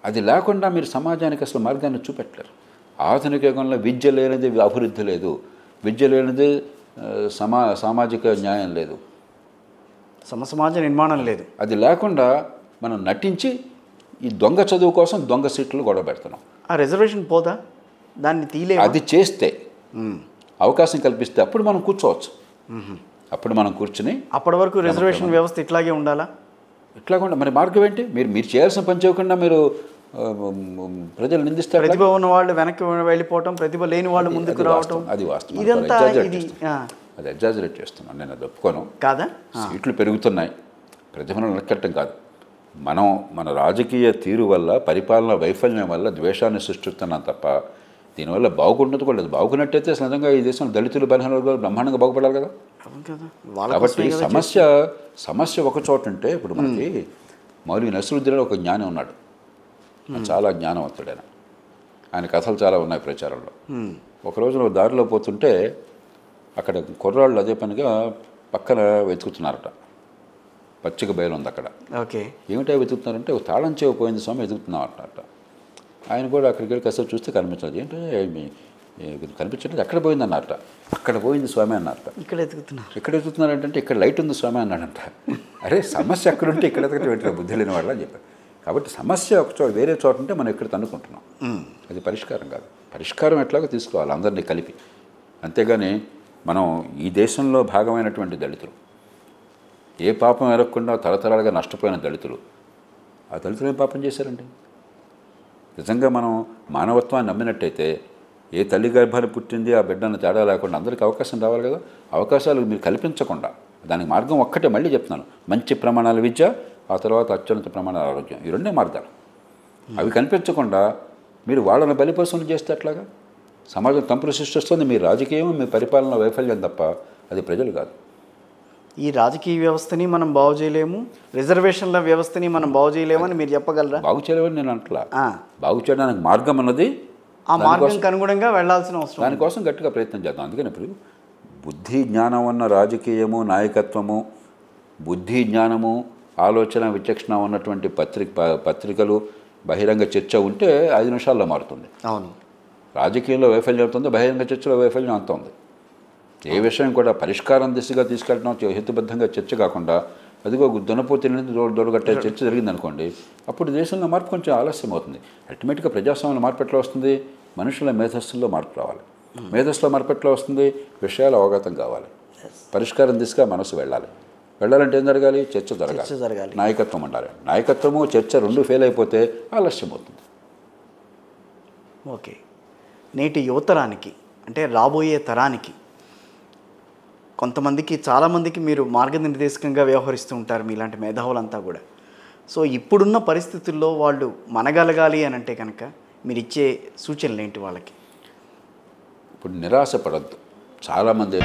అది లేకుండా మీరు సమాజానికి అసలు మార్గాన్ని చూపెట్టలేరు. ఆధునిక యుగంలో విద్య లేనిది అభివృద్ధి లేదు, విద్య లేనిది సామాజిక న్యాయం లేదు, సమాజ నిర్మాణం లేదు. అది లేకుండా మనం నటించి ఈ దొంగ చదువు కోసం దొంగ సీట్లు గొడవ పెడుతున్నాం. ఆ రిజర్వేషన్ పోదా, దాన్ని తీలే. అది చేస్తే అవకాశం కల్పిస్తే అప్పుడు మనం కూర్చోవచ్చు. అప్పుడు మనం కూర్చుని అప్పటి వరకు రిజర్వేషన్ వ్యవస్థ ఇట్లాగే ఉండాలా? ఇట్లాగా మరి మార్గం ఏంటి? మీరు చేయాల్సిన పని చేయకుండా మీరు ప్రజలు నిందిస్తారు. ప్రతిభ ఉన్న వాళ్ళు వెనక్కి వెళ్ళిపోవటం, ప్రతిభ లేని వాళ్ళు ముందుకు రావటం, అది వాస్తవం. ఇదంతా అది ఎగ్జాజరేట్ చేస్తున్నాను, నేను అది ఒప్పుకోను. కాదా? సీట్లు పెరుగుతున్నాయి, ప్రతిభను లెక్కట్టం కాదు. మన రాజకీయ తీరు వల్ల, పరిపాలన వైఫల్యం వల్ల ద్వేషాన్ని సృష్టిస్తున్నాం తప్ప దీనివల్ల బాగుండదు కూడా లేదు. బాగున్నట్టయితే నిజంగా ఈ దేశం దళితులు, బలహీన వర్గాలు బ్రహ్మాండంగా బాగుపడాలి కదా. కాబట్టి సమస్య ఒక చోట ఉంటే, ఇప్పుడు మనకి మౌలవి నసరుద్దీన్ ఒక జ్ఞాని ఉన్నాడు, చాలా జ్ఞానవంతుడైన, ఆయన కథలు చాలా ఉన్నాయి ప్రచారంలో. ఒకరోజు నువ్వు దారిలో పోతుంటే అక్కడ కుర్రాళ్ళు అదే పనిగా పక్కన వెతుకుతున్నారట, పచ్చిక బయలు ఉంది అక్కడ. ఓకే, ఏమిటో వెతుకుతున్నారంటే ఒక తాళం చెవి పోయింది స్వామి, వెతుకుతున్నారట. ఆయన కూడా అక్కడికి వెళ్ళి కాసేపు చూస్తే కనిపించలేదు. ఏంటంటే కనిపించలేదు, ఎక్కడ పోయింది అన్నట్ట. అక్కడ పోయింది స్వామి అన్నట్ట. ఇక్కడ ఎతుకుతున్నారంటే ఇక్కడ లైట్ ఉంది స్వామి అన్నాడంట. అరే సమస్య ఎక్కడుంటే ఇక్కడ ఎతకటి పెట్టిన బుద్ధి లేని వాళ్ళని చెప్పారు. కాబట్టి సమస్య ఒక చోట వేరే చోట ఉంటే మనం ఇక్కడ తన్నుకుంటున్నాం, అది పరిష్కారం కాదు. పరిష్కారం ఎట్లాగో తీసుకోవాలి అందరినీ కలిపి. అంతేగాని మనం ఈ దేశంలో భాగమైనటువంటి దళితులు, ఏ పాపం ఎరగకుండా తరతరాలుగా నష్టపోయిన దళితులు, ఆ దళితులు ఏం పాపం చేశారండి? నిజంగా మనం మానవత్వాన్ని నమ్మినట్టయితే ఏ తల్లి గర్భాన్ని పుట్టింది ఆ బిడ్డను తేడా లేకుండా అందరికీ అవకాశం రావాలి కదా. అవకాశాలు మీరు కల్పించకుండా, దానికి మార్గం ఒక్కటే, మళ్ళీ చెప్తున్నాను, మంచి ప్రమాణాల విద్య, ఆ తర్వాత అత్యున్నత ప్రమాణాల ఆరోగ్యం, ఈ రెండే మార్గాలు. అవి కనిపించకుండా మీరు వాళ్ళని బలిపశువులు చేస్తే అట్లాగా సమాజం కంపులు సృష్టిస్తుంది. మీ రాజకీయం, మీ పరిపాలన వైఫల్యం తప్ప అది ప్రజలు కాదు. ఈ రాజకీయ వ్యవస్థని మనం బాగు చేయలేము, రిజర్వేషన్ల వ్యవస్థని మనం బాగు చేయలేమని మీరు చెప్పగలరా? బాగు చేయలేమని నేను అంటలా. బాగు చేయడానికి మార్గం అన్నది, ఆ మార్గంకి అనుగుణంగా వెళ్లాల్సిన అవసరం, దానికోసం గట్టిగా ప్రయత్నం చేద్దాం. అందుకని ఇప్పుడు బుద్ధి జ్ఞానం ఉన్న రాజకీయము, నాయకత్వము, బుద్ధి జ్ఞానము, ఆలోచన విచక్షణ ఉన్నటువంటి పత్రికలు, బహిరంగ చర్చ ఉంటే 5 నిమిషాల్లో మారుతుంది. అవును, రాజకీయంలో వైఫల్యం అవుతుంది, బహిరంగ చర్చలో వైఫల్యం అంత ఉంది. ఏ విషయం కూడా పరిష్కారం దిశగా తీసుకెళ్ళడం హేతుబద్ధంగా చర్చ కాకుండా అదిగో దున్నపోతే దొరగట్టే చర్చ జరిగిందనుకోండి, అప్పుడు దేశంలో మార్పు కొంచెం ఆలస్యం అవుతుంది. అల్టిమేట్గా ప్రజాస్వామ్యంలో మార్పు ఎట్లా వస్తుంది? మనుషుల మేధస్సుల్లో మార్పు రావాలి. మేధస్సులో మార్పు ఎట్లా వస్తుంది? విషయాలు అవగతం కావాలి, పరిష్కారం దిశగా మనసు వెళ్ళాలంటే ఏం జరగాలి? చర్చ జరగాలి, నాయకత్వం ఉండాలి. నాయకత్వము చర్చ రెండు ఫెయిల్ అయిపోతే ఆలస్యం అవుతుంది. ఓకే, నేటి యువతరానికి అంటే రాబోయే తరానికి కొంతమందికి, చాలామందికి మీరు మార్గనిర్దేశకంగా వ్యవహరిస్తూ ఉంటారు మీలాంటి మేధావులంతా కూడా. సో ఇప్పుడున్న పరిస్థితుల్లో వాళ్ళు మనగలగాలి అని అంటే కనుక మీరు ఇచ్చే సూచనలు ఏంటి వాళ్ళకి? ఇప్పుడు నిరాశ పడద్దు. చాలామంది